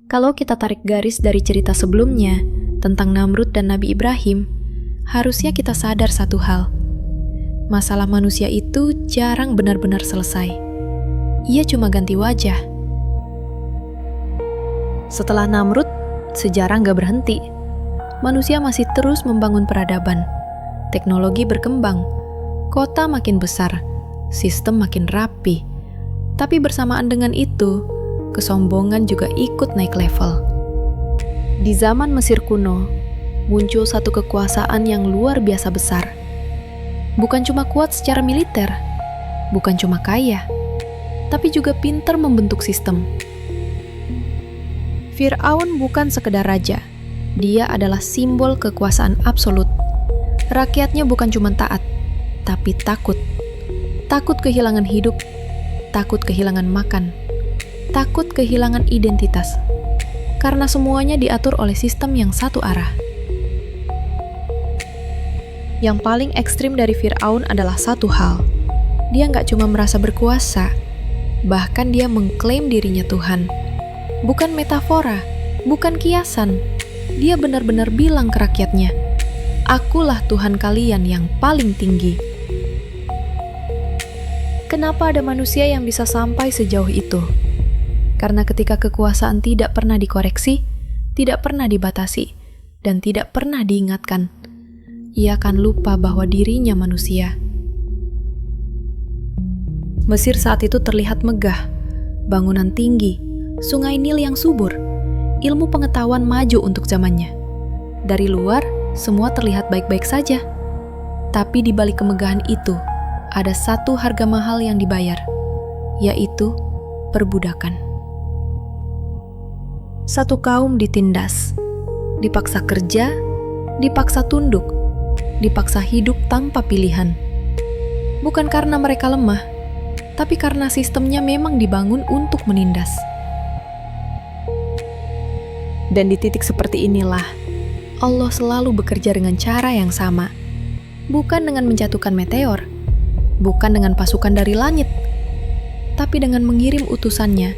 Kalau kita tarik garis dari cerita sebelumnya tentang Namrud dan Nabi Ibrahim, harusnya kita sadar satu hal. Masalah manusia itu jarang benar-benar selesai. Ia cuma ganti wajah. Setelah Namrud, sejarah nggak berhenti. Manusia masih terus membangun peradaban. Teknologi berkembang, kota makin besar, sistem makin rapi. Tapi bersamaan dengan itu, kesombongan juga ikut naik level. Di zaman Mesir kuno, muncul satu kekuasaan yang luar biasa besar. Bukan cuma kuat secara militer, bukan cuma kaya, tapi juga pintar membentuk sistem. Fir'aun bukan sekedar raja, dia adalah simbol kekuasaan absolut. Rakyatnya bukan cuma taat, tapi takut. Takut kehilangan hidup, takut kehilangan makan, takut kehilangan identitas. Karena semuanya diatur oleh sistem yang satu arah. Yang paling ekstrim dari Fir'aun adalah satu hal. Dia nggak cuma merasa berkuasa, bahkan dia mengklaim dirinya Tuhan. Bukan metafora, bukan kiasan. Dia benar-benar bilang ke rakyatnya, "Akulah Tuhan kalian yang paling tinggi." Kenapa ada manusia yang bisa sampai sejauh itu? Karena ketika kekuasaan tidak pernah dikoreksi, tidak pernah dibatasi, dan tidak pernah diingatkan, ia akan lupa bahwa dirinya manusia. Mesir saat itu terlihat megah, bangunan tinggi, sungai Nil yang subur, ilmu pengetahuan maju untuk zamannya. Dari luar, semua terlihat baik-baik saja. Tapi di balik kemegahan itu, ada satu harga mahal yang dibayar, yaitu perbudakan. Satu kaum ditindas, dipaksa kerja, dipaksa tunduk, dipaksa hidup tanpa pilihan. Bukan karena mereka lemah, tapi karena sistemnya memang dibangun untuk menindas. Dan di titik seperti inilah, Allah selalu bekerja dengan cara yang sama. Bukan dengan menjatuhkan meteor, bukan dengan pasukan dari langit, tapi dengan mengirim utusannya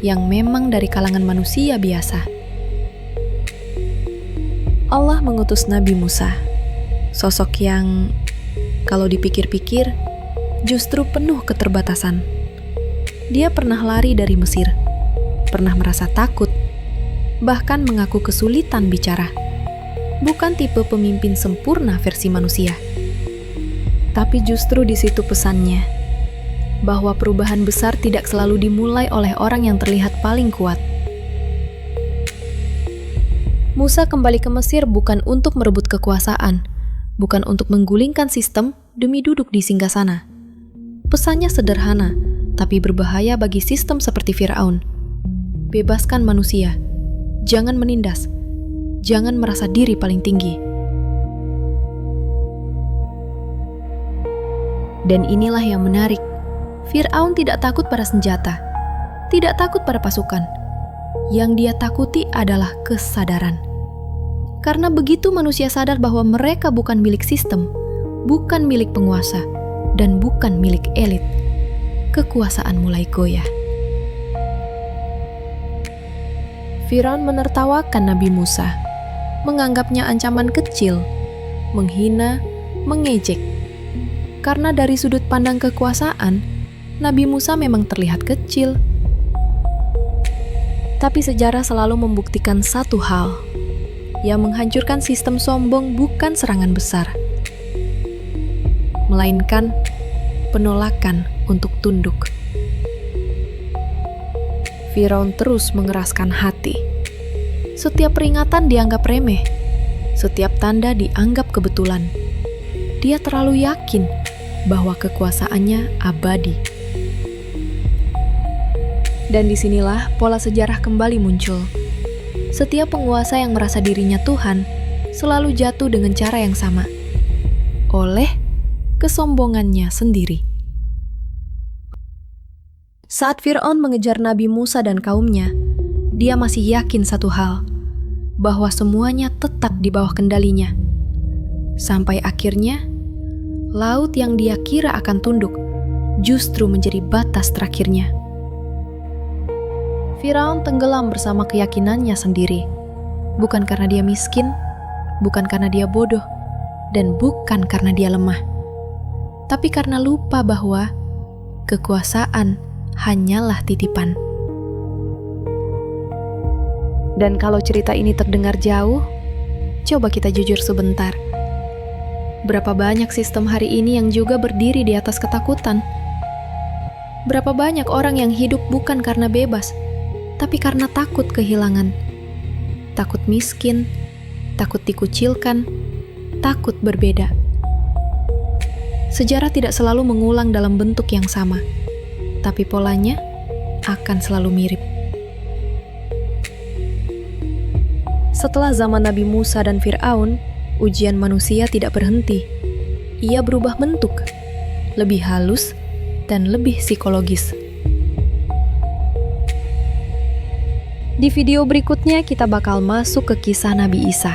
yang memang dari kalangan manusia biasa. Allah mengutus Nabi Musa, sosok yang, kalau dipikir-pikir, justru penuh keterbatasan. Dia pernah lari dari Mesir, pernah merasa takut, bahkan mengaku kesulitan bicara. Bukan tipe pemimpin sempurna versi manusia. Tapi justru di situ pesannya, bahwa perubahan besar tidak selalu dimulai oleh orang yang terlihat paling kuat. Musa kembali ke Mesir bukan untuk merebut kekuasaan, bukan untuk menggulingkan sistem demi duduk di singgasana. Pesannya sederhana, tapi berbahaya bagi sistem seperti Fir'aun. Bebaskan manusia, jangan menindas, jangan merasa diri paling tinggi. Dan inilah yang menarik, Fir'aun tidak takut pada senjata, tidak takut pada pasukan. Yang dia takuti adalah kesadaran. Karena begitu manusia sadar bahwa mereka bukan milik sistem, bukan milik penguasa, dan bukan milik elit, kekuasaan mulai goyah. Firaun menertawakan Nabi Musa, menganggapnya ancaman kecil, menghina, mengejek. Karena dari sudut pandang kekuasaan, Nabi Musa memang terlihat kecil. Tapi sejarah selalu membuktikan satu hal, yang menghancurkan sistem sombong bukan serangan besar, melainkan penolakan untuk tunduk. Firaun terus mengeraskan hati. Setiap peringatan dianggap remeh, setiap tanda dianggap kebetulan. Dia terlalu yakin bahwa kekuasaannya abadi. Dan disinilah pola sejarah kembali muncul. Setiap penguasa yang merasa dirinya Tuhan selalu jatuh dengan cara yang sama, oleh kesombongannya sendiri. Saat Fir'aun mengejar Nabi Musa dan kaumnya, dia masih yakin satu hal, bahwa semuanya tetap di bawah kendalinya. Sampai akhirnya, laut yang dia kira akan tunduk justru menjadi batas terakhirnya. Firaun tenggelam bersama keyakinannya sendiri. Bukan karena dia miskin, bukan karena dia bodoh, dan bukan karena dia lemah. Tapi karena lupa bahwa kekuasaan hanyalah titipan. Dan kalau cerita ini terdengar jauh, coba kita jujur sebentar. Berapa banyak sistem hari ini yang juga berdiri di atas ketakutan? Berapa banyak orang yang hidup bukan karena bebas, tapi karena takut kehilangan. Takut miskin, takut dikucilkan, takut berbeda. Sejarah tidak selalu mengulang dalam bentuk yang sama, tapi polanya akan selalu mirip. Setelah zaman Nabi Musa dan Firaun, ujian manusia tidak berhenti. Ia berubah bentuk, lebih halus dan lebih psikologis. Di video berikutnya kita bakal masuk ke kisah Nabi Isa.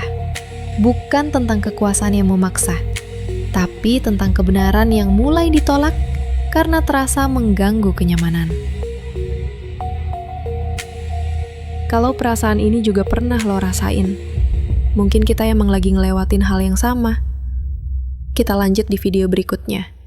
Bukan tentang kekuasaan yang memaksa, tapi tentang kebenaran yang mulai ditolak karena terasa mengganggu kenyamanan. Kalau perasaan ini juga pernah lo rasain, mungkin kita emang lagi ngelewatin hal yang sama. Kita lanjut di video berikutnya.